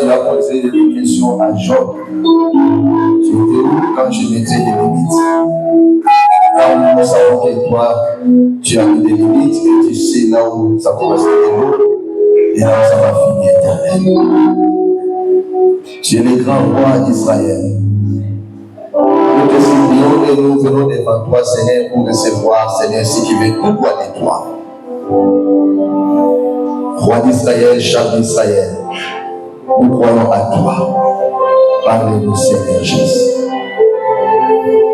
Tu as posé des questions à Job. Tu étais où quand je mettais des limites? Car nous savons que toi, tu as mis des limites et tu sais là où ça commence à être et là où ça va finir éternel. Tu es le grand roi d'Israël. Nous te supplions et nous venons devant toi, Seigneur, pour recevoir, Seigneur, ce qui veut tout droit de toi. Roi d'Israël, chef d'Israël, nous croyons à toi. Parlez-nous, Seigneur Jésus.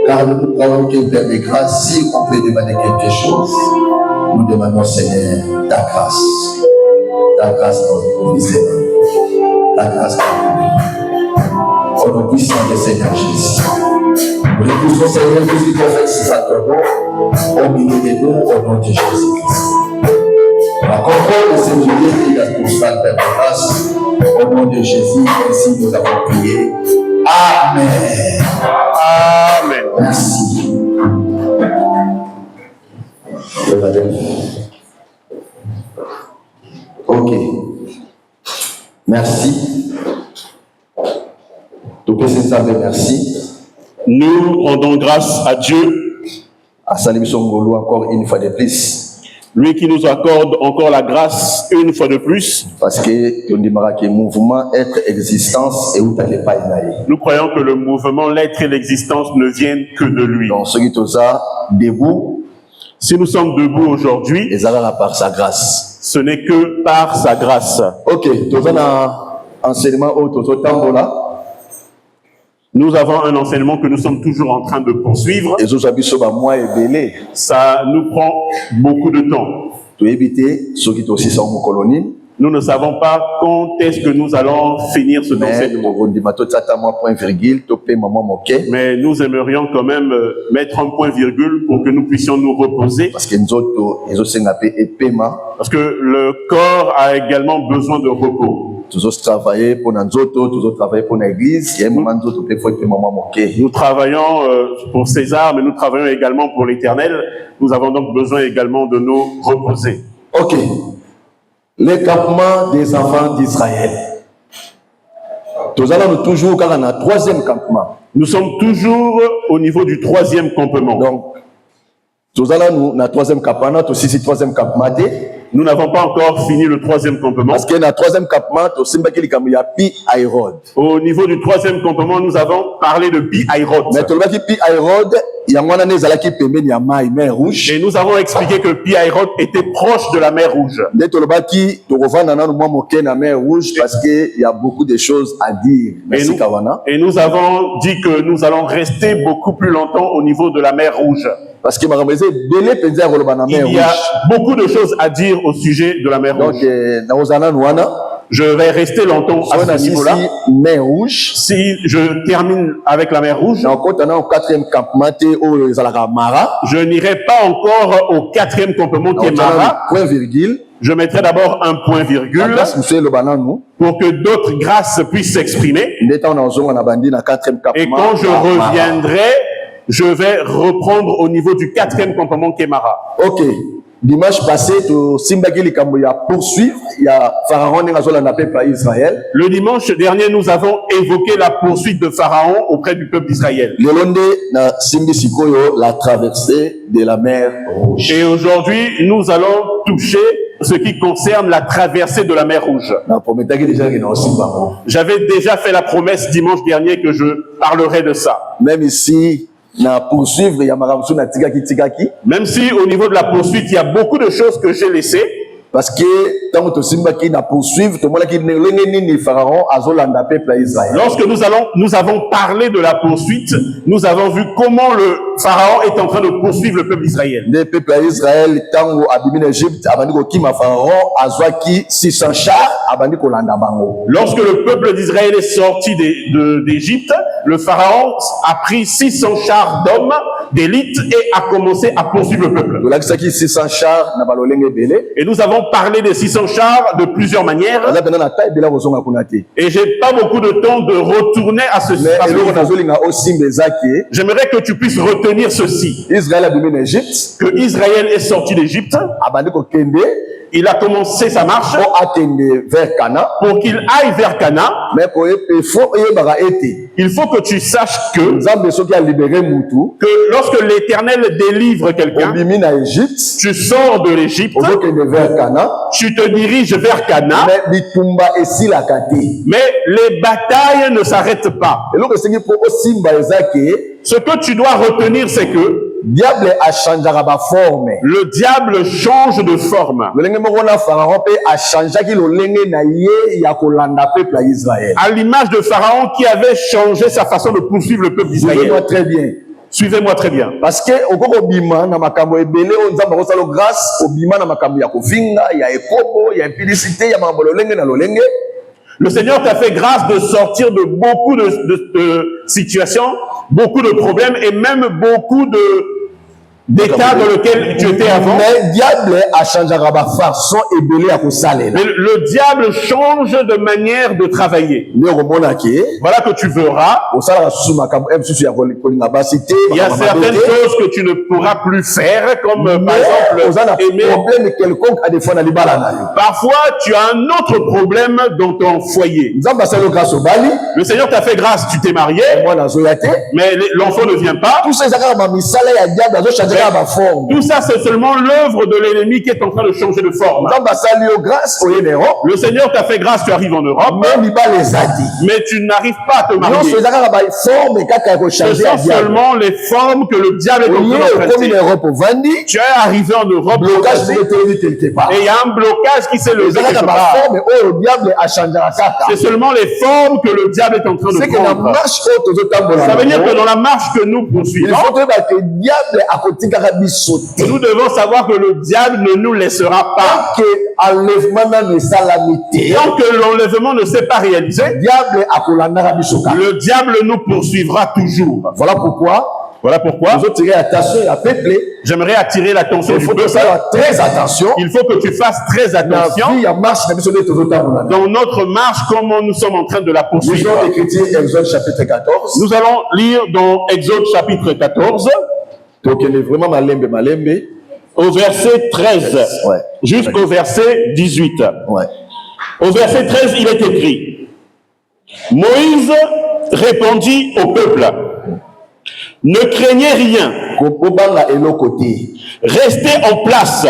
Car nous croyons que Père de grâce, si on peut demander quelque chose, nous demandons, Seigneur, ta grâce. Ta grâce dans nos vies, ta grâce dans nos vies. Au nom puissant de Seigneur Jésus. Nous repoussons, Seigneur, tout ce qui peut faire Satan au milieu de nous, au nom de Jésus-Christ. La contrôle de ce milieu est pour ça, Père de grâce. Au nom de Jésus, ainsi nous avons prié. Amen. Amen. Merci. Ok. Merci. Tout le monde, merci. Nous rendons grâce à Dieu. À Salim Songolo encore une fois de plus. Lui qui nous accorde encore la grâce une fois de plus. Parce que le mouvement être existence et où t'as pas nous croyons que le mouvement, l'être et l'existence ne viennent que de lui. Donc ceux qui sont ça debout, si nous sommes debout aujourd'hui, et ça va par sa grâce. Ce n'est que par sa grâce. Ok, nous avons un enseignement au Tambola. Nous avons un enseignement que nous sommes toujours en train de poursuivre. Et ça nous prend beaucoup de temps. Nous ne savons pas quand est-ce que nous allons finir ce enseignement. Mais nous aimerions quand même mettre un point virgule pour que nous puissions nous reposer. Parce que le corps a également besoin de repos. Toujours travailler pour Nanzoto, toujours travailler pour l'église. Nous travaillons pour César, mais nous travaillons également pour l'Éternel. Nous avons donc besoin également de nous reposer. Ok. Le campement des enfants d'Israël. Nous allons toujours quand on a troisième campement. Nous sommes toujours au niveau du troisième campement. Donc, nous allons na troisième campement, aussi c'est troisième campement. Nous n'avons pas encore fini le troisième campement. Parce que dans le troisième campement, au niveau du troisième campement, nous avons parlé de Pi-Haïrod. Et nous avons expliqué que Pi-Haïrod était proche de la mer Rouge. Parce qu'il y a beaucoup de choses à dire. Et nous avons dit que nous allons rester beaucoup plus longtemps au niveau de la mer Rouge. Parce que il y a beaucoup de choses à dire au sujet de la mer Rouge. Je vais rester longtemps à ce niveau-là. Si je termine avec la mer Rouge, je n'irai pas encore au quatrième campement qui est Mara. Je mettrai d'abord un point virgule pour que d'autres grâces puissent s'exprimer. Et quand je reviendrai, je vais reprendre au niveau du quatrième campement Kémara. Ok. Dimanche passé, poursuivre, il y a Pharaon Israël. Le dimanche dernier, nous avons évoqué la poursuite de Pharaon auprès du peuple d'Israël. La traversée de la mer Rouge. Et aujourd'hui, nous allons toucher ce qui concerne la traversée de la mer Rouge. J'avais déjà fait la promesse dimanche dernier que je parlerai de ça. Même ici, même si au niveau de la poursuite, il y a beaucoup de choses que j'ai laissées. Parce que tant que Simbaki n'a poursuivre, tout le monde qui n'est Pharaon azolanda peuple Israël. Lorsque nous avons parlé de la poursuite, nous avons vu comment le Pharaon est en train de poursuivre le peuple d'Israël. Le peuple d'Israël, tant qu'Abimine Égypte, abandiko kima Pharaon, azwaki 600 chars, abandiko landa bango. Lorsque le peuple d'Israël est sorti d'Égypte, le Pharaon a pris 600 chars d'hommes, d'élite, et a commencé à poursuivre le peuple. Et nous avons parlé des 600 chars de plusieurs manières. Et j'ai pas beaucoup de temps de retourner à ce sujet. J'aimerais que tu puisses retenir ceci. Que Israël est sorti d'Égypte. Il a commencé sa marche pour qu'il aille vers Canaan. Il faut que tu saches que lorsque l'Éternel délivre quelqu'un, tu sors de l'Égypte, tu te diriges vers Canaan, mais les batailles ne s'arrêtent pas. Ce que tu dois retenir, c'est que le diable change de forme. À l'image de Pharaon qui avait changé sa façon de poursuivre le peuple d'Israël. Suivez-moi très bien. Suivez-moi très bien. Parce que le Seigneur t'a fait grâce de sortir de beaucoup de situations, beaucoup de problèmes et même beaucoup d'état dans lequel tu étais avant. Mais le diable a changé le diable change de manière de travailler. Voilà que tu verras. Il y a certaines choses que tu ne pourras plus faire, comme par exemple aimer. Parfois, tu as un autre problème dans ton foyer. Le Seigneur t'a fait grâce, tu t'es marié, mais l'enfant ne vient pas. Tout ça, c'est seulement l'œuvre de l'ennemi qui est en train de changer de forme. Le Seigneur t'a fait grâce, tu arrives en Europe, mais tu n'arrives pas à te marier. Ce sont seulement les formes que le diable est en train d'emprunter. Tu es arrivé en Europe, et il y a un blocage qui s'est levé quelque part. C'est seulement les formes que le diable est en train de prendre. Ça veut dire que dans la marche que nous poursuivons, nous devons savoir que le diable ne nous laissera pas. Tant que l'enlèvement ne s'est pas réalisé, le diable nous poursuivra toujours. Voilà pourquoi j'aimerais attirer l'attention du peuple. Très attention. Il faut que tu fasses très attention dans notre marche, comment nous sommes en train de la poursuivre. Nous allons lire dans Exode chapitre 14. Au verset 13 jusqu'au verset 18. Au verset 13, il est écrit: Moïse répondit au peuple: ne craignez rien, restez en place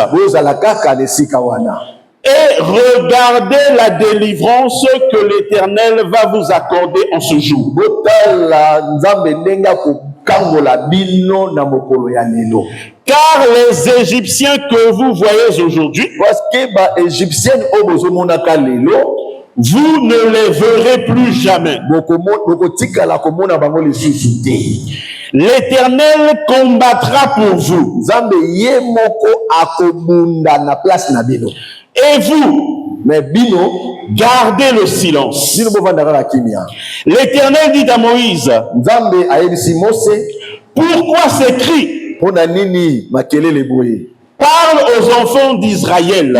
et regardez la délivrance que l'Éternel va vous accorder en ce jour. Car les Égyptiens que vous voyez aujourd'hui, vous ne les verrez plus jamais. L'Éternel combattra pour vous. Et vous, gardez le silence. L'Éternel dit à Moïse: pourquoi ces cris? Parle aux enfants d'Israël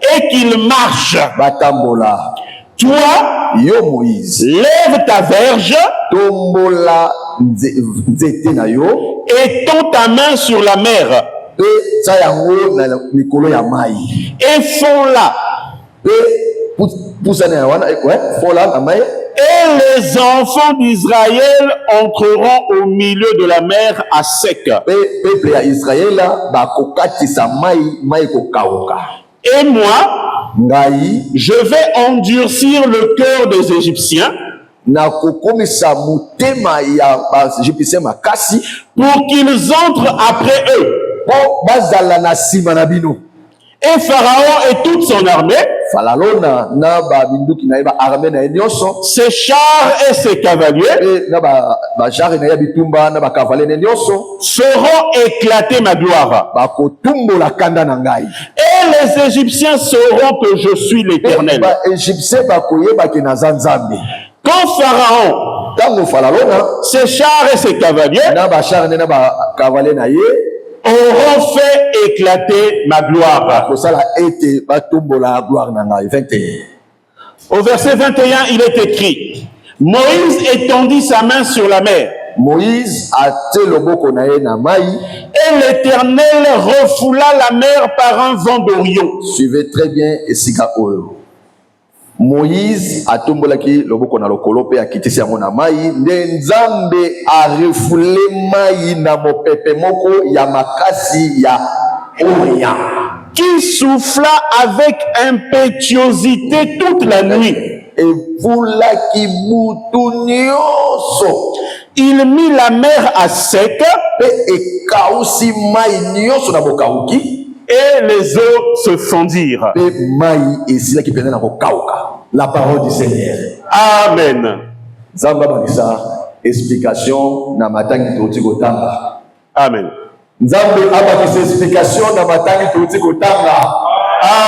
et qu'ils marchent. Toi, lève ta verge et tends ta main sur la mer et font là. Et les enfants d'Israël entreront au milieu de la mer à sec. Et moi, je vais endurcir le cœur des Égyptiens pour qu'ils entrent après eux. Et Pharaon et toute son armée, ses chars et ses cavaliers, feront éclater ma gloire. Et les Égyptiens sauront que je suis l'Éternel. Quand Pharaon, ses chars et ses cavaliers auront fait éclater ma gloire. Au verset 21, il est écrit: Moïse étendit sa main sur la mer. Et l'Éternel refoula la mer par un vent d'Orient. Suivez très bien Esika Oyo. Moïse a tombolaki loboko na lokolo pe akitisi yango na mai nde Nzambe a refoulé mai na mopepe moko ya makasi ya Orient qui souffla avec impétuosité toute la nuit. Et voulaki butu nyonso. Il mit la mer à sec pe ekausi mai nyonso na bokauki. Et les eaux se fondirent. La parole du Seigneur. Amen. Explication na matangi touti kotanga. Amen. Nzambe abakisa explication na matangi touti kotanga.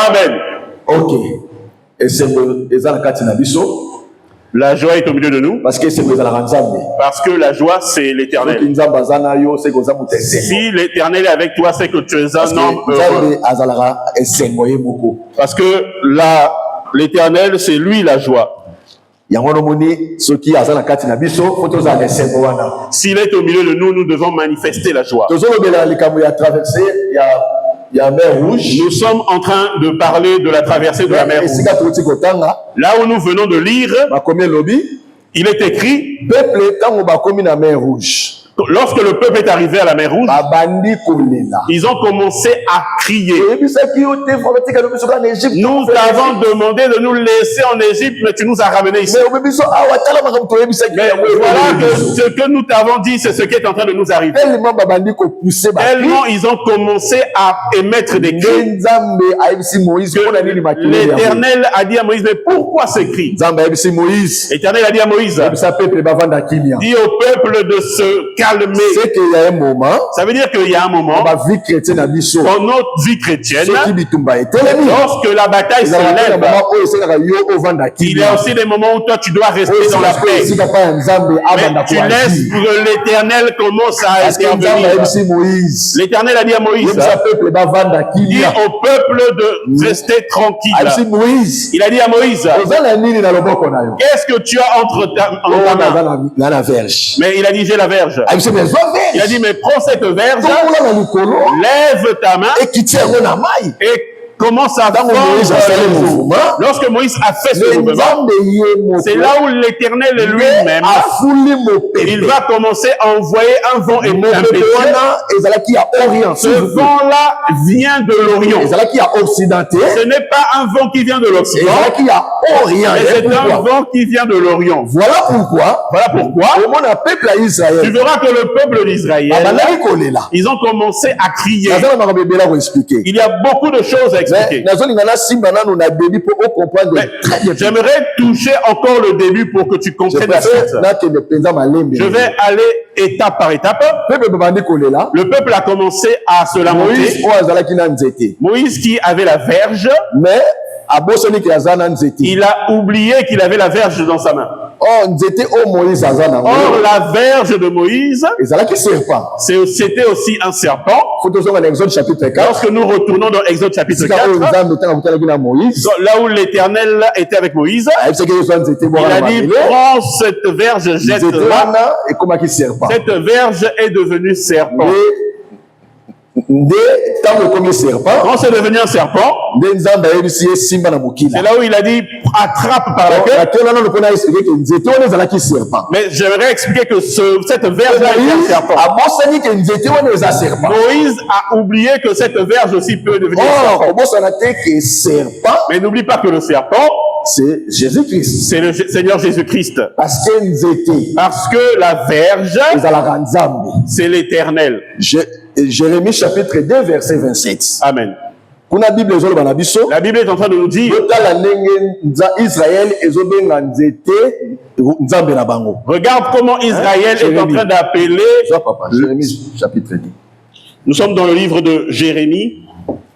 Amen. Ok. Ezana kati na biso. La joie est au milieu de nous. Parce que la joie, c'est l'Éternel. Si l'Éternel est avec toi, c'est que tu es un homme heureux. Parce que l'Éternel, c'est lui la joie. S'il est au milieu de nous, nous devons manifester la joie. Nous sommes en train de parler de la traversée de la mer Rouge. Là où nous venons de lire, il est écrit: lorsque le peuple est arrivé à la mer Rouge, ils ont commencé à crier. Nous t'avons demandé de nous laisser en Égypte, mais tu nous as ramenés ici. Mais voilà que ce que nous t'avons dit, c'est ce qui est en train de nous arriver. Tellement ils ont commencé à émettre des cris. L'Éternel a dit à Moïse: mais pourquoi ces cris? L'Éternel a dit à Moïse: dis au peuple de se calmer. C'est qu'il y a un moment. Ça veut dire qu'il y a un moment dans notre vie chrétienne, lorsque la bataille s'élève, il y a aussi des moments où toi tu dois rester dans la paix. Mais tu laisses que l'Éternel commence à intervenir. L'Éternel a dit à Moïse: dis au peuple de rester tranquille. Il a dit à Moïse: qu'est-ce que tu as entre ta main? Mais il a dit: j'ai la verge. Il a dit: mais prends cette verge, lève ta main et commence à faire le mouvement. Lorsque Moïse a fait ce mouvement, c'est là où l'Éternel lui-même, il va commencer à envoyer un vent impétueux. Ce vent-là vient de l'Orient. Ce n'est pas un vent qui vient de l'Occident, mais c'est un vent qui vient de l'Orient. Voilà pourquoi tu verras que le peuple d'Israël, ils ont commencé à crier. Il y a beaucoup de choses à expliquer. J'aimerais toucher encore le début pour que tu comprennes la suite. Je vais aller étape par étape. Le peuple a commencé à se lamenter. Moïse qui avait la verge, il a oublié qu'il avait la verge dans sa main. Or, la verge de Moïse, c'était aussi un serpent. Lorsque nous retournons dans Exode chapitre 4, là où l'Éternel était avec Moïse, il a dit: prends cette verge, jette-la. Cette verge est devenue serpent. Quand c'est devenu un serpent, c'est là où il a dit attrape par la queue. Mais j'aimerais expliquer que cette verge-là est un serpent. Moïse a oublié que cette verge aussi peut devenir un serpent. Mais n'oublie pas que le serpent, c'est Jésus-Christ. C'est le Seigneur Jésus-Christ. Parce que la verge, c'est l'Éternel. Jérémie chapitre 2 verset 27. Amen. La Bible est en train de nous dire, regarde comment Israël est en train d'appeler. Jérémie chapitre 2. Nous sommes dans le livre de Jérémie.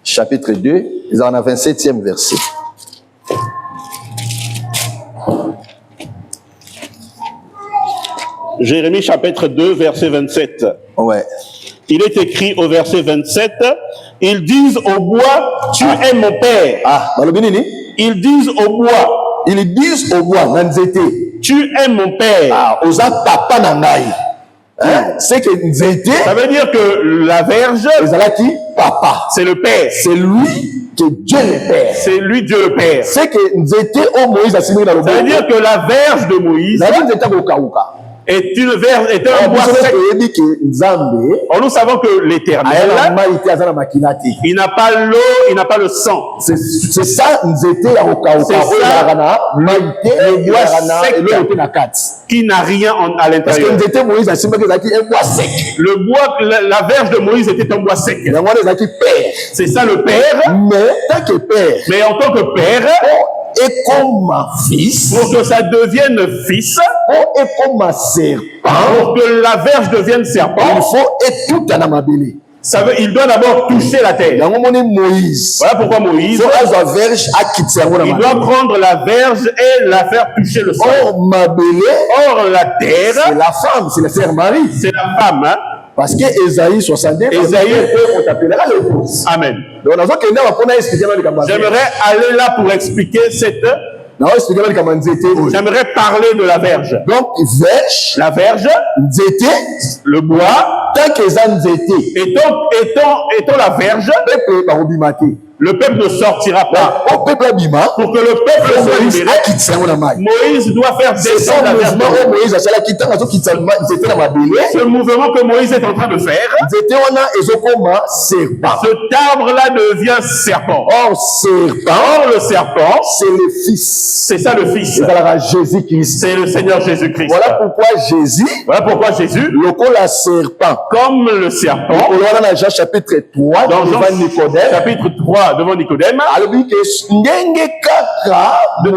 Chapitre 2, ils en ont 27e verset. Jérémie chapitre 2, verset 27. Ouais. Il est écrit au verset 27, ils disent au bois, tu es mon père. Ils disent au bois. Ils disent au bois, tu es mon père. Papa nangai. C'est que Nzete. Ça veut dire que la verge, papa. C'est le père. C'est lui que Dieu le père. C'est lui Dieu le père. C'est que Nzete au Moïse a signé dans le bois. Ça veut dire que la verge de Moïse est une verge, est un bois sec. Or, nous savons que l'Éternel, il n'a pas l'eau, il n'a pas le sang. C'est ça, le bois sec qui n'a rien à l'intérieur. Le bois, la verge de Moïse était un bois sec. C'est ça le père. Mais en tant que père, et comme fils, pour que ça devienne fils, et comme serpent, pour que la verge devienne serpent, il faut et tout en amabili. Ça veut, il doit d'abord toucher la terre. Voilà pourquoi Moïse, il doit prendre la verge et la faire toucher le sol. Or la terre, c'est la femme, c'est la sœur Marie. C'est la femme, hein? Parce que Ésaïe 62, on t'appellera l'épouse. Amen. Donc, j'aimerais aller là pour expliquer cette. J'aimerais parler de la verge. Donc, la verge, le bois, tant que étant la verge, le peuple ne sortira pas. Pour que le peuple soit libéré, Moïse doit faire descendre la verge. Ce mouvement que Moïse est en train de faire, cet arbre-là devient serpent. Or, le serpent, c'est le fils. C'est ça le fils. C'est le Seigneur Jésus-Christ. Voilà pourquoi Jésus, comme le serpent, dans Jean chapitre 3, dans Jean chapitre 3, devant Nicodème, de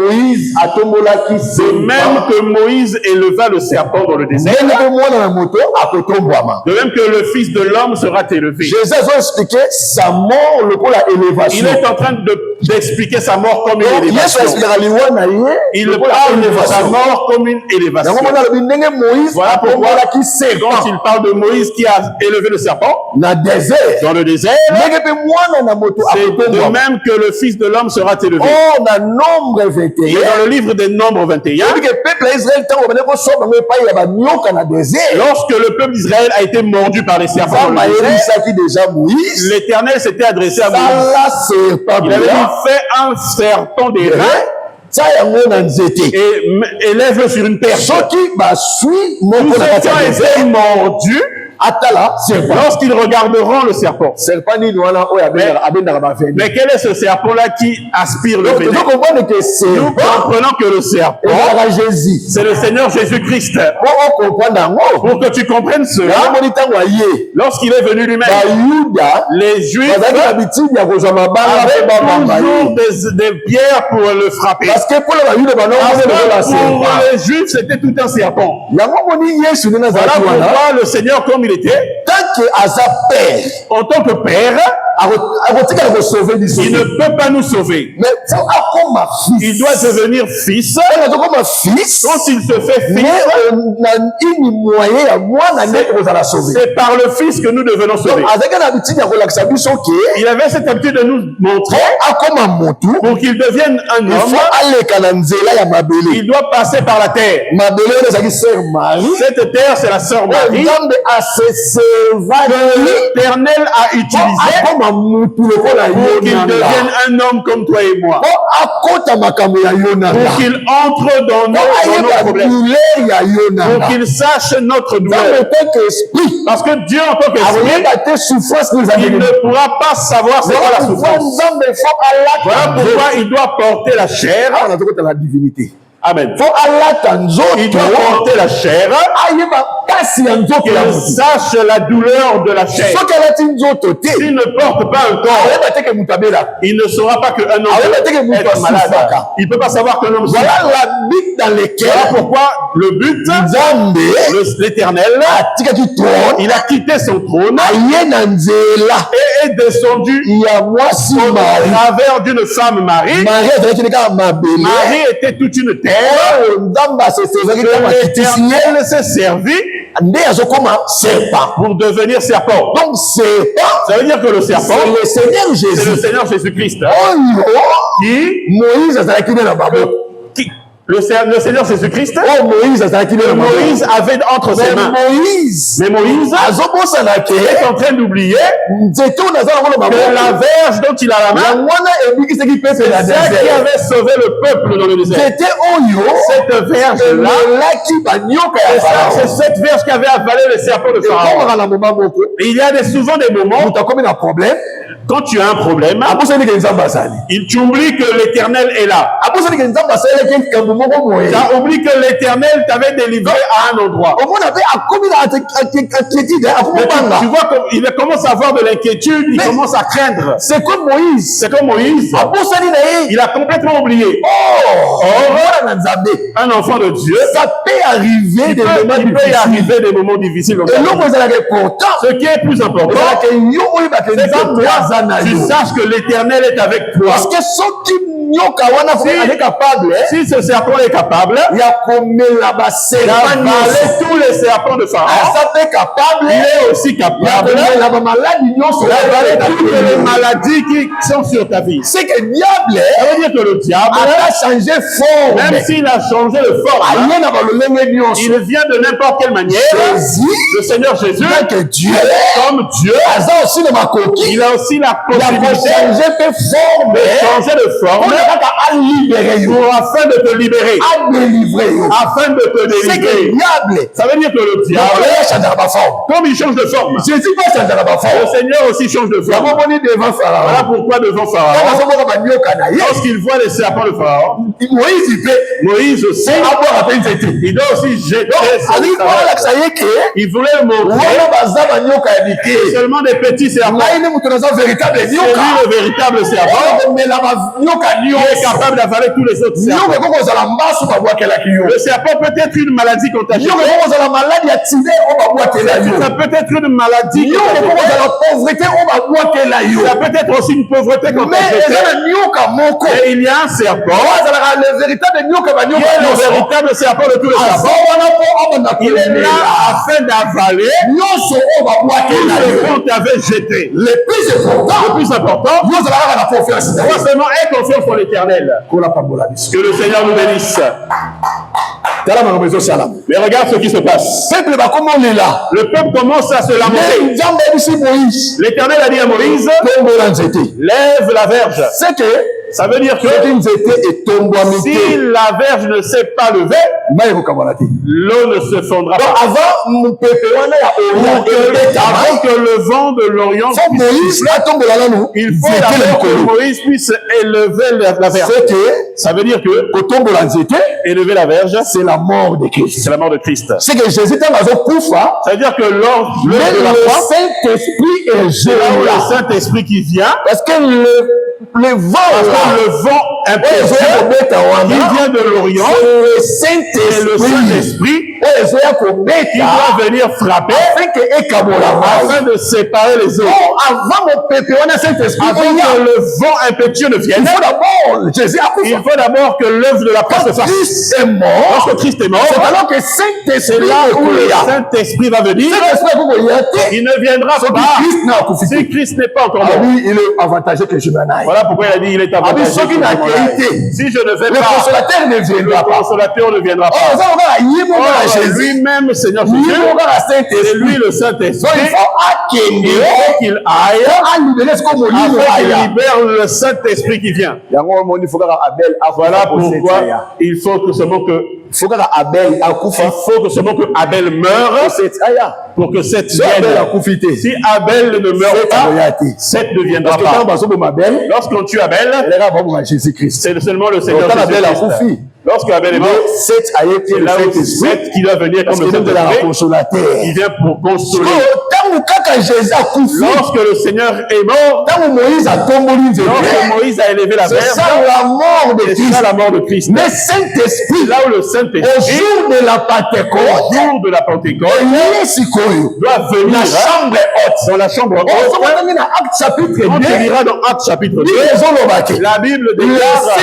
même que Moïse éleva le serpent dans le désert, de même que le Fils de l'homme sera élevé. Il est en train d'expliquer sa mort comme une élévation. Il parle de sa mort comme une élévation. Voilà pourquoi quand il parle de Moïse qui a élevé le serpent dans le désert, c'est de même que le Fils de l'homme sera élevé. Oh, dans Nombre 21, et dans le livre des Nombres 21, lorsque le peuple d'Israël a été mordu par les serpents, l'Éternel s'était adressé à Moïse. Il avait dit, fais un serpent d'airain et élève-le sur une perche. Tous ceux qui ont été mordus, lorsqu'ils regarderont le serpent. Mais quel est ce serpent-là qui aspire le venin? Nous comprenons que le serpent, c'est le Seigneur Jésus-Christ. Pour que tu comprennes cela, lorsqu'il est venu lui-même, les Juifs avaient toujours des pierres pour le frapper. Parce que pour les Juifs, c'était tout un serpent. Voilà pourquoi le Seigneur, comme il était, en tant que père, il ne peut pas nous sauver. il doit devenir fils. Quand il se fait fils, c'est par le fils que nous devenons sauvés. Il avait cette habitude de nous montrer pour qu'il devienne un homme, il doit passer par la terre. Cette terre, c'est la sœur Marie que l'Éternel a utilisée pour qu'il devienne un homme comme toi et moi. Pour qu'il entre dans nos problèmes. Pour qu'il sache notre douleur. Parce que Dieu en tant qu'esprit, il ne pourra pas savoir c'est quoi la souffrance. Voilà pourquoi il doit porter la chair. Amen. Il doit porter la chair. Qu'il sache la douleur de la chair. S'il ne porte pas un corps, il ne saura pas qu'un homme est malade. Il ne peut pas savoir qu'un homme souffre. Voilà pourquoi le but, l'Éternel, il a quitté son trône et est descendu au travers d'une femme Marie. Marie était toute une terre. L'Éternel s'est servi pour devenir serpent. Donc ça veut dire que le serpent, c'est le Seigneur Jésus-Christ. Le Seigneur Jésus-Christ, Moïse avait entre ses mains. Mais Moïse est en train d'oublier que la verge dont il a la main, c'est celle qui avait sauvé le peuple dans le désert. Cette verge-là, c'est cette verge qui avait avalé le serpent de Pharaon. Et il y a souvent des moments quand tu as un problème, tu oublies que l'Éternel est là. Tu as oublié que l'Éternel t'avait délivré à un endroit. Tu vois qu'il commence à avoir de l'inquiétude, il commence à craindre. C'est comme Moïse. Il a complètement oublié. Or, un enfant de Dieu, ça peut arriver des moments difficiles. Ce qui est plus important, c'est que toi, tu saches que l'Éternel est avec toi. Parce que si ce serpent est capable d'avaler tous les serpents de Pharaon, il est aussi capable d'avaler toutes les maladies qui sont sur ta vie. Ça veut dire que le diable a changé forme. Même s'il a changé de forme, il vient de n'importe quelle manière. Le Seigneur Jésus, comme Dieu, il a aussi la possibilité de changer de forme afin de te libérer, afin de te délivrer. Ça veut dire que le diable, comme il change de forme, le Seigneur aussi change de forme. Voilà pourquoi devant Pharaon, lorsqu'il voit les serpents de Pharaon, Moïse aussi, il doit aussi jeter il voulait montrer que seulement des petits serpents, c'est lui le véritable serpent, qui est capable d'avaler tous les autres serpents. Le serpent peut être une maladie contagieuse. Ça peut être une maladie ça peut être aussi une pauvreté contagieuse. Et il y a un serpent qui est le véritable serpent de tous les serpents. Il est là afin d'avaler tout ce qu'on t'avait jeté. Le plus important, doit seulement être confiance pour l'Éternel. Que le Seigneur nous bénisse. Mais regarde ce qui se passe. Le peuple commence à se lamenter. L'Éternel a dit à Moïse, lève la verge. Ça veut dire que si la verge ne s'est pas levée, l'eau ne se fondra pas. Avant que le vent de l'Orient puisse il faut d'abord que Moïse puisse élever la verge. Ça veut dire que élever la verge, c'est la mort de Christ. C'est la mort de Christ. C'est que Jésus est ça veut dire que lors de la croix, c'est là où le Saint-Esprit qui vient, parce que le vent impétueux qui vient de l'Orient, c'est le Saint-Esprit qui doit venir frapper afin de séparer les eaux. Avant que le vent impétueux ne vienne, il faut d'abord que l'œuvre de la croix se fasse. Lorsque Christ est mort, c'est là où le Saint-Esprit va venir. Il ne viendra pas si Christ n'est pas encore mort. Il est avantagé que je m'en aille. Voilà pourquoi il a dit il est avantagé. Si je ne vais pas, le consolateur ne viendra pas. Lui-même, Seigneur Jésus, c'est lui le Saint-Esprit. Il faut qu'il aille afin qu'il libère le Saint-Esprit qui vient. Voilà pourquoi il faut que seulement que Abel meure pour que Seth vienne. Si Abel ne meurt pas, Seth ne viendra pas. Lorsqu'on tue Abel, c'est seulement le Seigneur Jésus-Christ. Lorsque Abel est mort, c'est là où Seth qui doit venir comme le Saint-Esprit. Il vient pour consoler. Lorsque le Seigneur est mort, lorsque Moïse a élevé la mer, c'est ça la mort de Christ. Mais Saint-Esprit, là où le Saint-Esprit, au jour de la Pentecôte, doit venir dans la chambre haute. On lira dans Actes chapitre 2, la Bible déclare que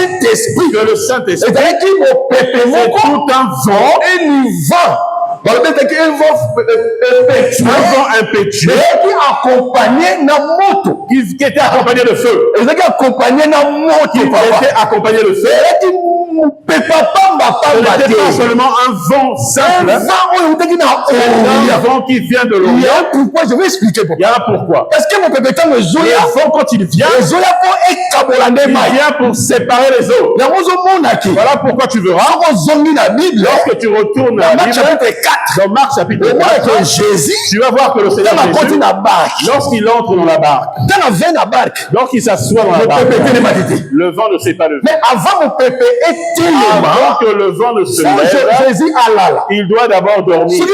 le Saint-Esprit, c'est tout un vent un vent impétueux qui était accompagné de feu. Qui était accompagné de feu. Ce n'était pas seulement un vent simple, c'est un vent qui vient de l'Orient. Il y a un pourquoi, je vais expliquer pourquoi. Il y a un pourquoi. Parce que mon pépé, quand le vent, quand il vient, il vient pour séparer les eaux. Voilà pourquoi tu verras, lorsque tu retournes à la Bible, dans Marc chapitre 4, Jésus, tu vas voir que le Seigneur Jésus, lorsqu'il entre dans la barque, lorsqu'il s'assoit dans la barque, le vent ne s'est pas levé. Mais avant que le vent ne se lève, il doit d'abord dormir. S'il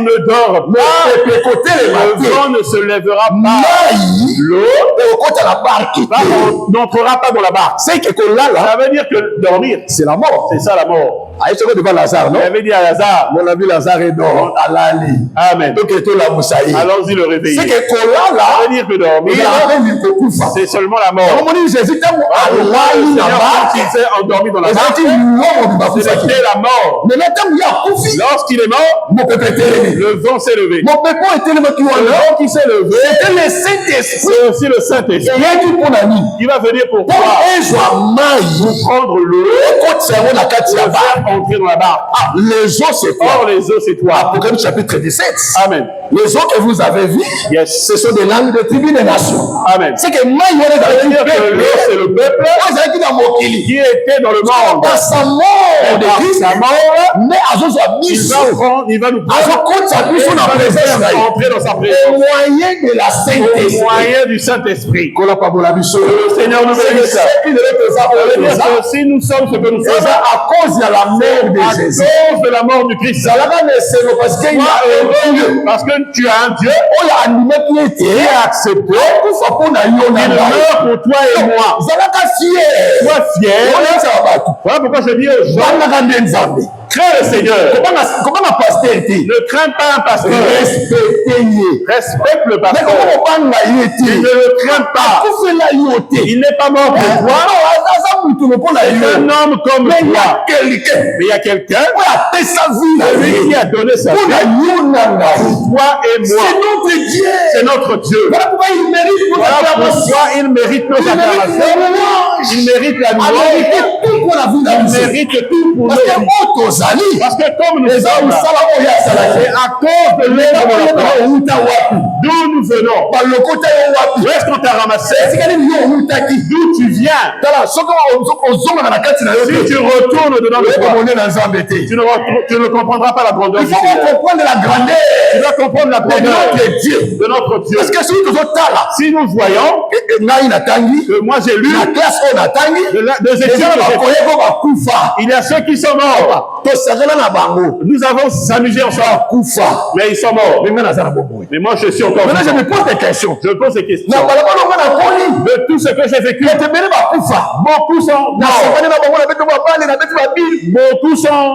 ne dort pas, le vent ne se lèvera pas. L'eau n'entrera pas dans la barque. Ça veut dire que dormir, c'est la mort. C'est ça la mort. Il avait dit à Lazare, mon ami Lazare est mort. Amen. Allons-y le réveiller. Ça veut dire que dormir, c'est seulement la mort. Le Seigneur, quand il s'est endormi dans la barque, c'était la mort. Lorsqu'il est mort, le vent s'est levé. Le vent qui s'est levé, c'est aussi le Saint-Esprit qui va venir pour toi, pour prendre l'eau, entrer dans la barque. Les eaux, c'est quoi? Or, les eaux, c'est toi. Apocalypse chapitre 17. Amen. Les eaux que vous avez vues, ce sont des langues de tribus des nations. Amen. C'est que l'eau, c'est le peuple qui était dans le monde. Dans sa mort de Christ, mais il va nous prendre entrer dans sa présence. Au moyen de la Saint-Esprit. Au moyen du Saint-Esprit. Le Seigneur nous bénisse. Si nous sommes ce que nous sommes, à cause de la mort de Jésus, à cause de la mort du Christ, parce que tu as un Dieu qui a accepté, il meurt pour toi et moi. Sois fier. Voilà pourquoi je dis aux gens, crains le Seigneur. Comment un pasteur dit? Ne crains pas un pasteur. Respecte le pasteur. Il ne le crains pas. Il n'est pas mort pour toi. Il est un homme comme toi. Mais il y a quelqu'un qui a donné sa vie pour toi et moi. C'est notre Dieu. Voilà pourquoi il mérite nos acclamations. Il mérite la louange. Il mérite tout pour nous. Parce que comme nous sommes là, c'est à cause de l'œuvre de la croix. D'où nous venons. Où est-ce qu'on t'a ramassé? D'où tu viens? Si tu retournes dedans le corps, tu ne comprendras pas la grandeur du Seigneur. Tu dois comprendre la grandeur de notre Dieu. Parce que si nous voyons que moi j'ai lu deux études, il y a ceux qui sont morts. Nous avons s'amusé ensemble, mais ils sont morts. Mais moi je suis encore vivant. Je me pose des questions. Je pose des questions. De tout ce que j'ai vécu, beaucoup sont morts. Beaucoup sont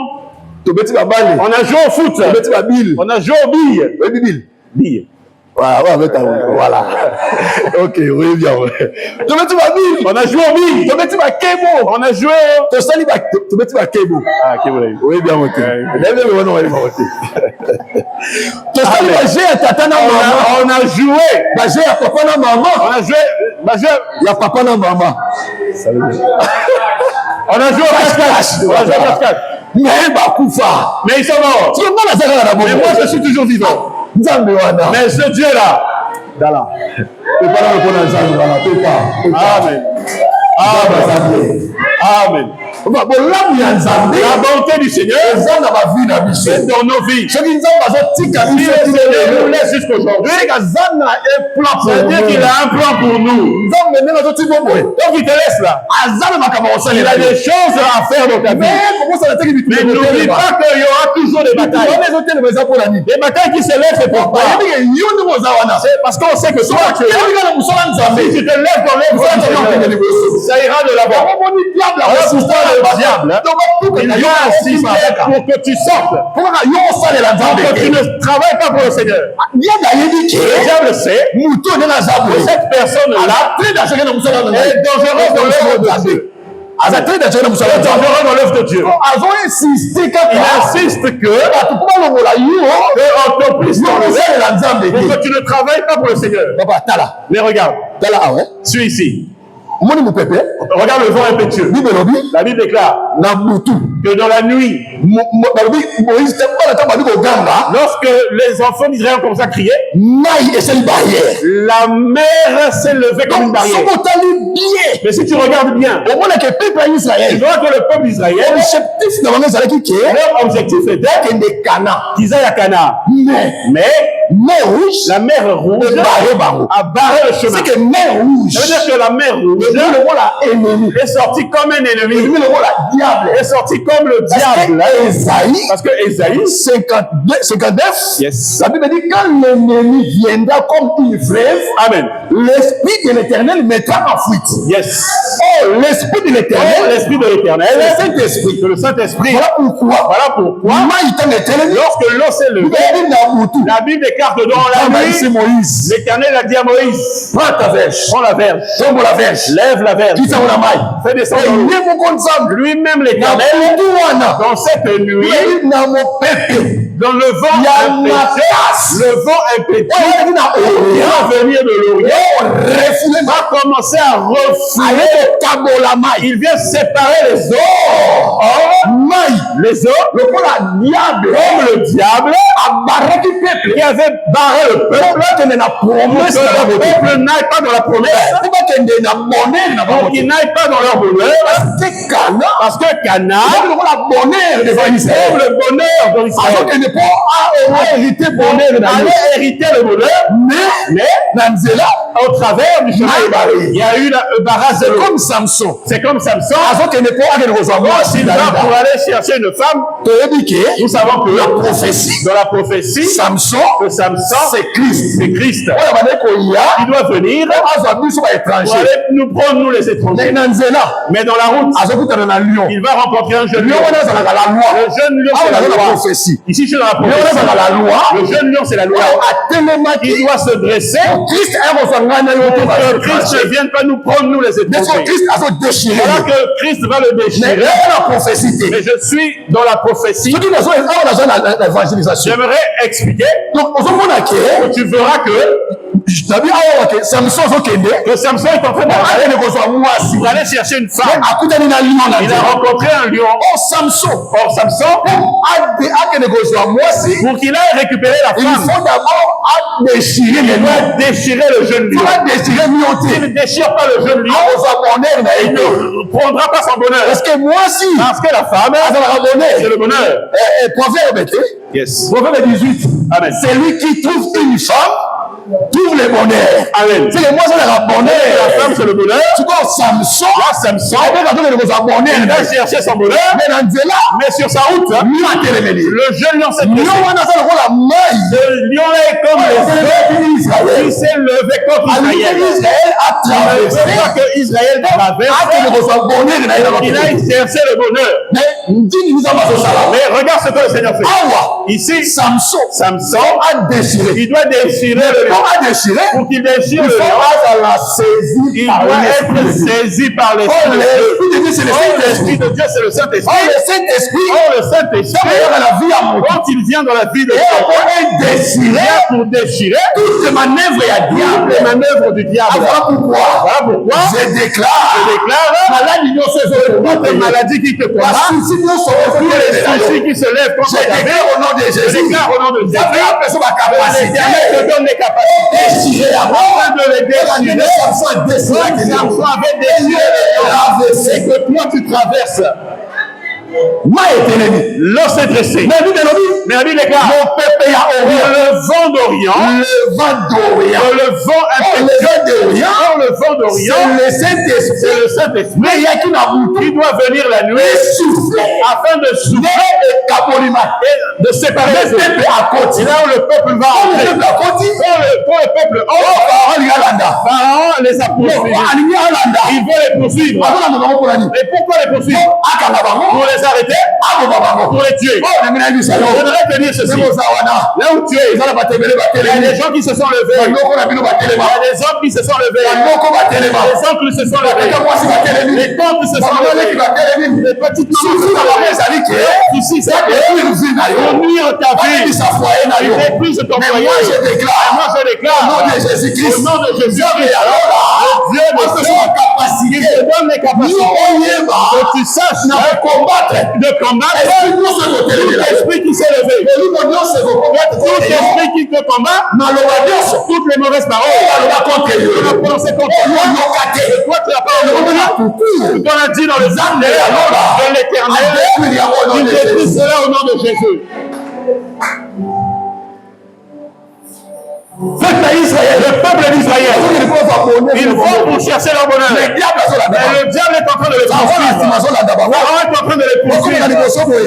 On a joué au foot. On a joué aux billes. Billes. Voilà. Ok, oui, bien. On a joué au billes. On a joué Ah, oui, bien. On a joué. On a joué. Il y a papa na maman. On a joué au cache-cache. Mais Bakoufa. Mais ils sont morts. Mais moi je suis toujours vivant. Mais ce Dieu-là. Amen. Amen. La bonté du Seigneur est dans nos vies. Si le Seigneur nous laisse jusqu'aujourd'hui, c'est-à-dire qu'il a un plan pour nous. Donc il te laisse là. Il a des choses à faire dans ta vie. Mais n'oublie pas qu'il y aura toujours des batailles. Des batailles qui se lèvent, c'est pourquoi. C'est parce qu'on sait que toi, si tu te lèves dans l'œuvre, ça ira de l'avant. Le diable, il vient assister pour que tu sortes, pour que tu ne travailles pas pour le Seigneur. Le diable sait que cette personne-là est dangereuse dans l'œuvre de Dieu. C'est dangereux dans l'œuvre de Dieu. Il insiste que on te prise dans le pour que tu ne travailles pas pour le Seigneur. Mais regarde, suis ici. Regarde le vent impétueux. La Bible déclare que dans la nuit, lorsque les enfants d'Israël ont commencé à crier, la mer s'est levée comme une barrière. Mais si tu regardes bien, tu vois que le peuple d'Israël, leur objectif était qu'ils aillent à Canaan. Mais la mer rouge a barré le chemin. Ça veut dire que la mer rouge est sorti comme un ennemi. Est sorti comme le diable. Parce que Ésaïe 59, la Bible dit quand l'ennemi viendra comme une fleuve, Amen. L'esprit de l'Éternel mettra en fuite. Yes. Oh, l'esprit de l'Éternel, c'est le Saint-Esprit. Voilà pourquoi. Lorsque l'eau s'est levée, la Bible déclare que dans la nuit, l'Éternel a dit à Moïse, prends la verge, lève la verge, fais descendre l'eau. Lui-même l'Éternel, dans cette nuit, dans le vent impétueux, va venir de l'Orient, va commencer à refouler. Il vient séparer les eaux. Les eaux, comme le diable qui avait barré le peuple, que le peuple n'aille pas dans la promesse, pour qu'ils n'aillent pas dans leur bonheur, parce que Canaan, comme le bonheur de l'Israël, allait hériter le bonheur, mais au travers du chemin, il y a eu le barrage de l'eau. C'est comme Samson. S'il va pour aller chercher une femme, nous savons que dans la prophétie, Samson, c'est Christ. Il doit venir pour aller nous prendre, nous les étrangers. Mais dans la route, il va rencontrer un jeune lion. Le jeune lion, c'est la loi. Ici, je suis dans la prophétie. Le jeune lion, c'est la loi. Il doit se dresser pour que Christ ne vienne pas nous prendre, nous les étrangers. Voilà que Christ va le déchirer. Mais je suis dans la prophétie. J'aimerais expliquer. Que tu verras que Samson est en train d'aller chercher une femme. Il a rencontré un lion. Or Samson, pour qu'il aille récupérer la femme, il faut d'abord déchirer le jeune lion. S'il ne déchire pas le jeune lion, il ne prendra pas son bonheur. Parce que la femme, c'est le bonheur. Proverbe 18. Amen. Celui qui trouve une femme Tout le bonheur. Amen. C'est que moi, c'est le bonheur. La femme, c'est le bonheur. Tu vois, Samson. Là, Samson, il va chercher son bonheur. Mais sur sa route, le jeune lion s'est dressé. Le lion est comme les autres. Il s'est levé contre Israël. Il veut pas que Israël traverse. Il a cherché le bonheur. Mais regarde ce que le Seigneur fait. Ici, Samson a déchiré. Il doit déchirer le lion. Pour qu'il déchire le lion, il doit être saisi par l'Esprit de Dieu. L'Esprit de Dieu, c'est le Saint-Esprit. Le Saint-Esprit, quand il vient dans la vie de Dieu, pour déchirer toutes les manœuvres du diable. Voilà pourquoi je déclare toutes les maladies qui te combattent, tous les soucis qui se lèvent contre ta vie, je déclare au nom de Jésus, l'Éternel te donne les capacités afin de les déchirer. Samson avait déchiré les et que toi tu traverses. L'eau s'est dressée. Mais la Bible déclare le vent d'Orient, le vent impétueux, le vent d'Orient, c'est le Saint-Esprit qui doit venir la nuit afin de souffler et de séparer les eaux. Et là où le peuple va entrer, quand le peuple entre, Pharaon les a poursuivis. Il veut les poursuivre. Et pourquoi les poursuivre? Pour les arrêter, pour les tuer. Je voudrais te dire ceci. Là où tu es, il y a des gens qui se sont levés. Il y a des hommes qui se sont levés. Les oncles se sont levés. Les tantes se sont levés. Les petites mamans se sont levées. Ici, c'est pour nuire ta vie. Il déprise ton foyer. Moi, je déclare au nom de Jésus-Christ, Dieu de il te donne les capacités que tu saches de combattre tout esprit qui s'est levé. Tout esprit qui te combat, toutes les mauvaises paroles tu as prononcé contre toi, tu n'as pas entendu. Tu as dit dans le sang de l'Éternel, il détruit cela au nom de Jésus. Le peuple d'Israël, ils vont pour chercher leur bonheur. Mais le diable est en train de les poursuivre. Pharaon est en train de les poursuivre.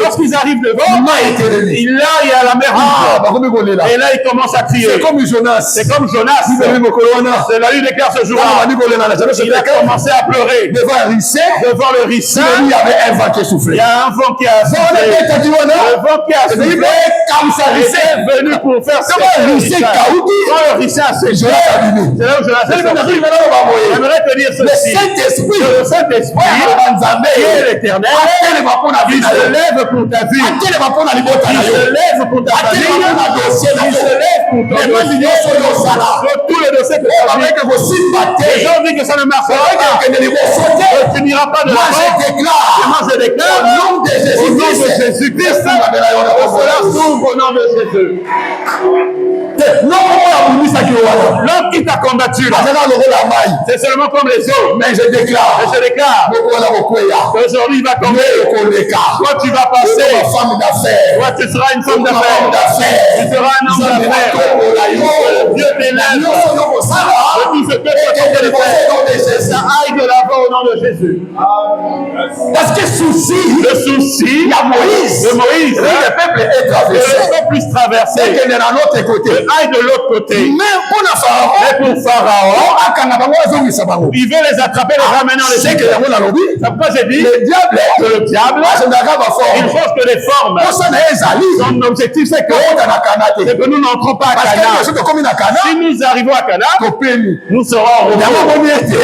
Lorsqu'ils arrivent devant, il y a la mer. Et là, il commence à crier. C'est comme Jonas. C'est la lui déclare ce jour-là. Il a commencé à pleurer. Devant le ricin, il y avait un vent qui a soufflé. Il y a un vent qui a soufflé. Le vent qui a soufflé, il est venu pour faire ce quand le ricin a séché, c'est là où je l'ai sorti. J'aimerais te dire ceci. Le Saint-Esprit, qui est l'Éternel, il se lève pour ta vie. Il se lève pour ta famille. Il se lève pour ton dossier. Sur tous les dossiers que tu as fait. Les gens disent que ça ne marchera pas. Que tu n'iras pas de l'avant. Moi je déclare au nom de Jésus-Christ. Cela s'ouvre au nom de Jésus. L'homme qui t'a combattu, c'est seulement comme les autres. Mais je déclare qu'aujourd'hui il va tomber. Toi tu vas passer. Toi tu seras une femme d'affaires. Tu seras un homme d'affaires. Dieu t'élève. Et tout ce que tu as fait, ça aille de l'avant au nom de Jésus. Parce que le souci de Moïse, le peuple est traversé. Le peuple puisse traverser. Aille de l'autre côté. Mais pour Pharaon, il veut les attraper, les ramener en Égypte. C'est pourquoi j'ai dit que le diable, il cherche que les formes. Son objectif, c'est que nous n'entrons pas à Canaan. Si nous arrivons à Canaan, nous serons en repos.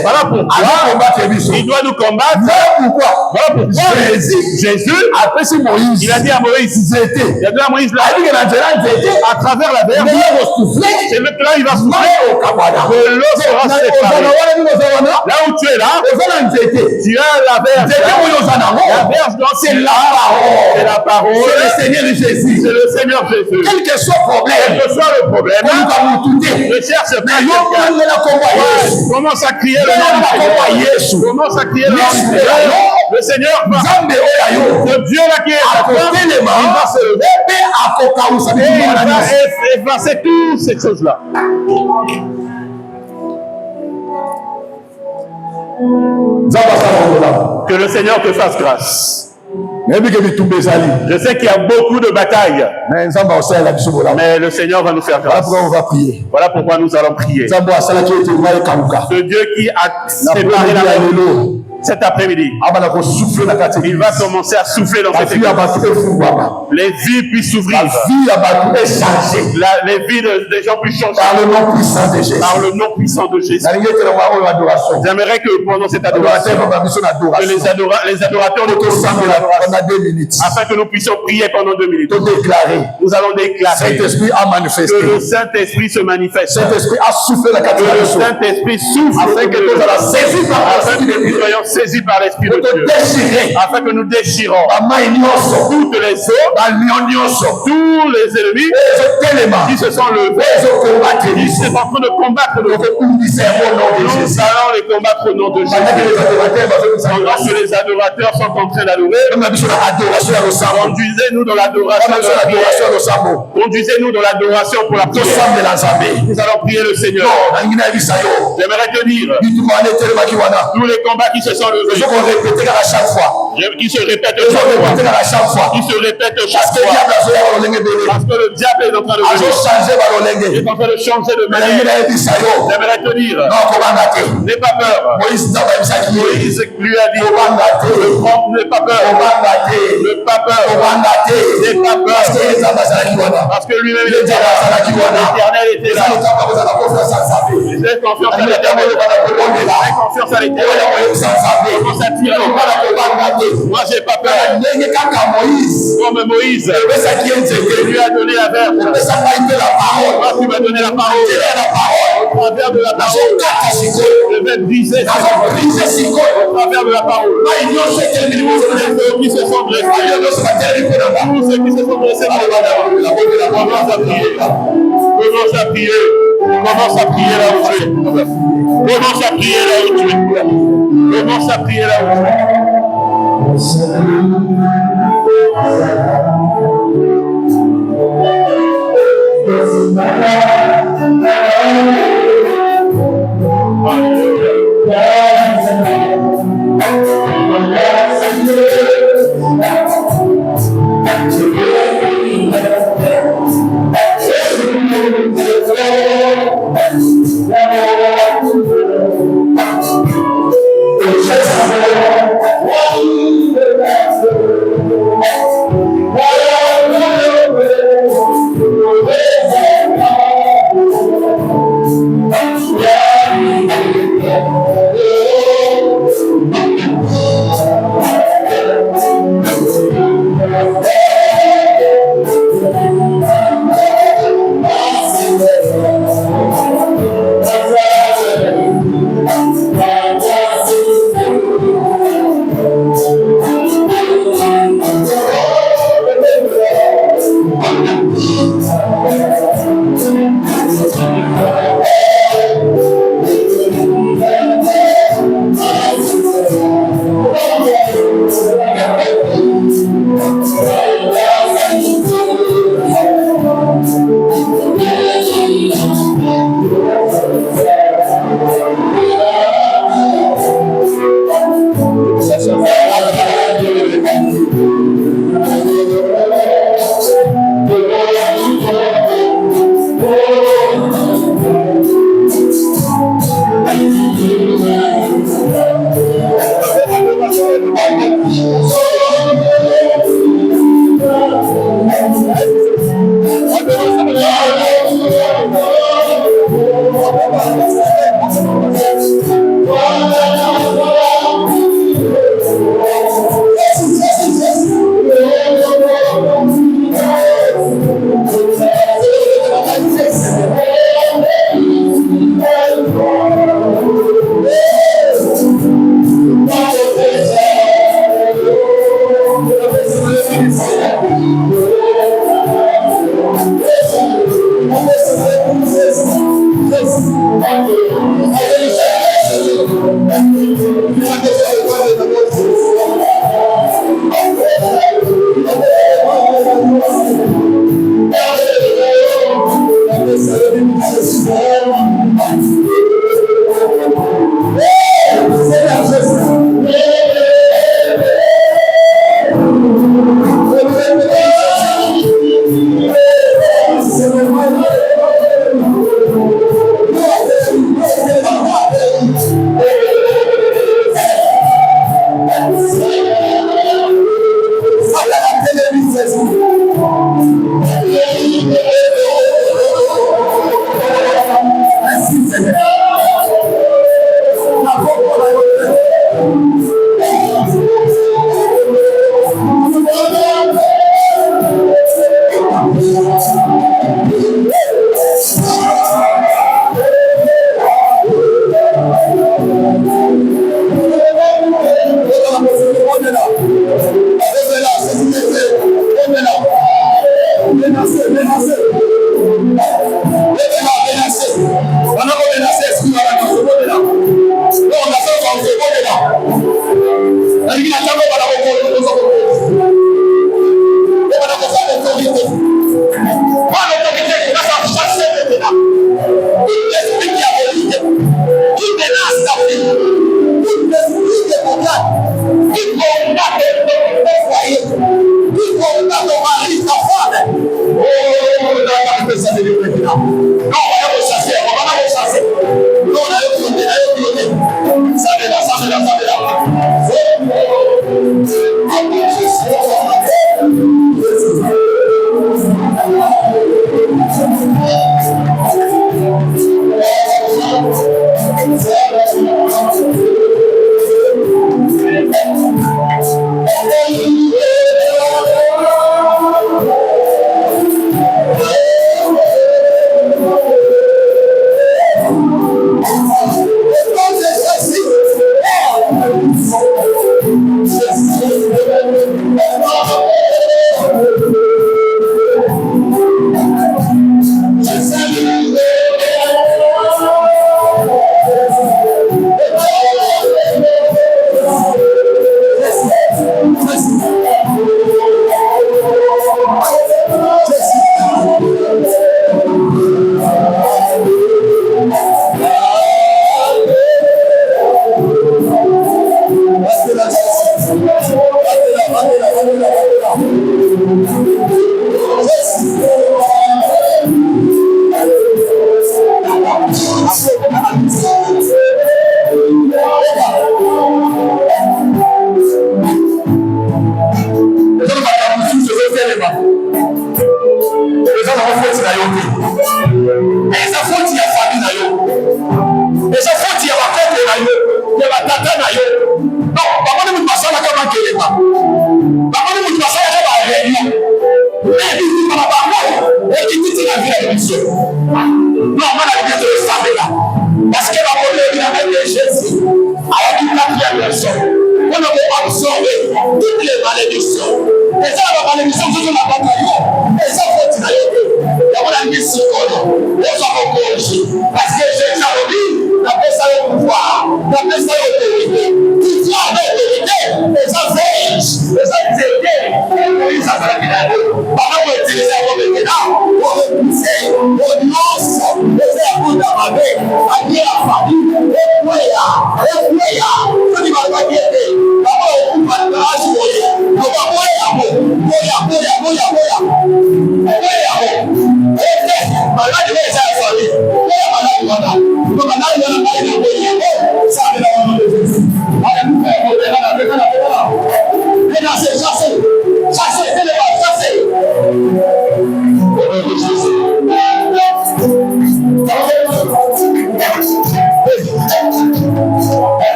Voilà pourquoi il doit nous combattre. Voilà pourquoi Jésus, il a dit à Moïse, à travers la verge, c'est maintenant il va souffler, que l'eau sera séparée. Là où tu es là, tu as la verge. La verge, c'est la parole. C'est le Seigneur Jésus. C'est le Seigneur Jésus. Quel que soit le problème, ne cherche pas quelqu'un. Commence à crier le nom du Seigneur. Commence à crier le nom du Seigneur. Le Seigneur va. Ce Dieu-là qui est à toi, il va se lever et il va effacer toutes ces choses-là. Que le Seigneur te fasse grâce. Je sais qu'il y a beaucoup de batailles, mais le Seigneur va nous faire grâce. Voilà pourquoi nous allons prier. Ce Dieu qui a séparé la mer cet après-midi, il va commencer à souffler dans cette église. Les vies puissent s'ouvrir. Les vies des gens puissent changer. Par le nom puissant de Jésus. J'aimerais que pendant cette adoration, que les adorateurs nous consacrent pendant 2 minutes, afin que nous puissions prier pendant 2 minutes. Nous allons déclarer que le Saint-Esprit se manifeste. Que le Saint-Esprit souffle afin que nous soyons saisis par l'Esprit de Dieu, afin que nous déchirons toutes les eaux, tous les ennemis qui se sont levés, qui sont en train de combattre le nous allons les combattre au nom de Jésus. Pendant que les adorateurs sont en train d'adorer, conduisez-nous dans l'adoration de la prière. Conduisez-nous dans l'adoration pour la prière. Nous allons prier le Seigneur. J'aimerais te dire tous les combats qui se sont levés, qui se répètent à chaque fois, qui se répètent chaque fois, parce que le diable est en train de venir, il est en train de changer de manière. J'aimerais te dire, n'aie pas peur. Moïse lui a dit, n'aie pas peur, n'aie pas peur, n'aie pas peur, parce que lui-même il était là, l'Éternel était là. J'ai confiance à l'Éternel, j'ai confiance à l'Éternel. Commence à tirer. Moi j'ai pas peur. Comme Moïse, il lui a donné la verbe. Moi tu m'as donné la parole. Au travers de la parole, je vais briser au travers de la parole. Tous ceux qui se sont dressés, tous ceux qui se sont dressés, commence à prier. Commence à prier. Commence à prier là où tu es. Commence à prier là où tu es. Commence à prier là où tu es.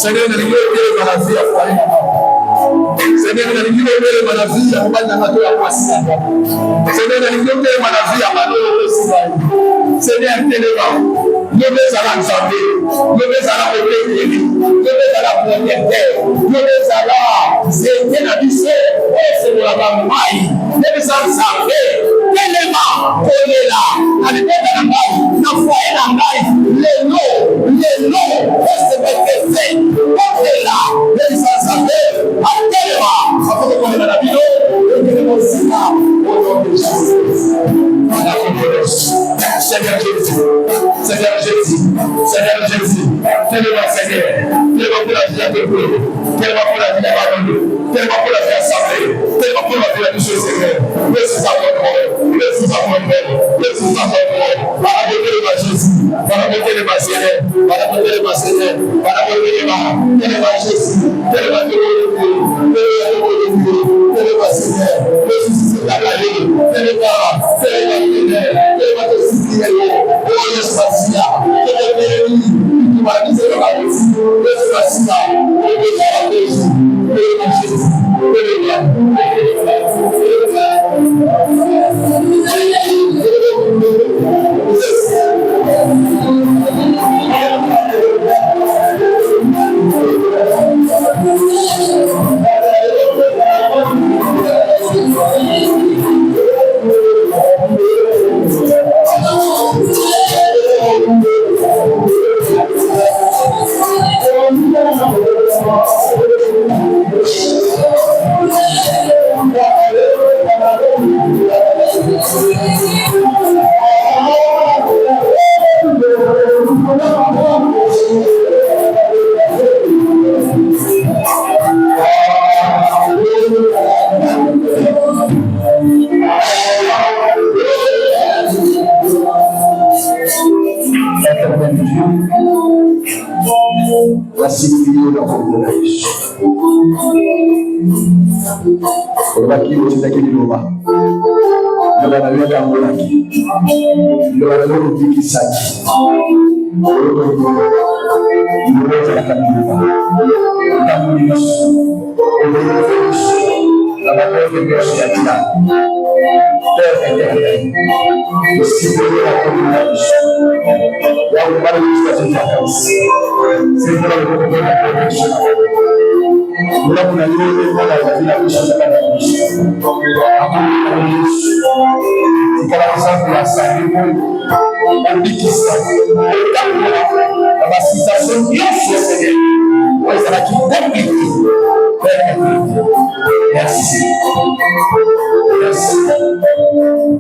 Seigneur, na lingi otelema na vie ya foyer na bango. Seigneur, na lingi otelema na vie ya mobali na bato ya mwasi na bango. Seigneur, na lingi otelema na vie ya bana oyo osila. Seigneur, telema. Yobe ezala nzambe, yobe ezala motekeli, yobe ezala protecteur, yobe ezala nzete na biso osekola bamai, yobe ezala nzambe. Telema kolela na libota na ngai, na foye na ngai, lelo osebekese kotela yobe ezala nzambe. Atelema akokokolela na bino okelema osika oyo Jésus. Seigneur Jésus, Seigneur Jésus, Seigneur Jésus, tellement Seigneur, tellement pour la vie à te brûler, tellement pour la vie à abandonner, tellement pour la vie à s'appeler, tellement pour la vie à toucher Seigneur. Laisse ça pour nous, laisse ça pour nous, laisse ça pour nous. Par la beauté de ma Jésus, par la beauté de ma Seigneur, par la beauté de ma Seigneur, par la beauté de ma Jésus, tellement de nous, tellement Seigneur, Jésus c'est la vie, tellement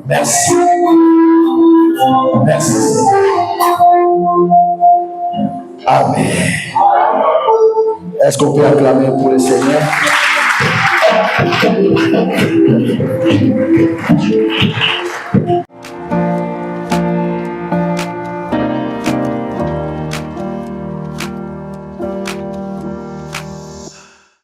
Merci. Amen. Est-ce qu'on peut acclamer pour le Seigneur?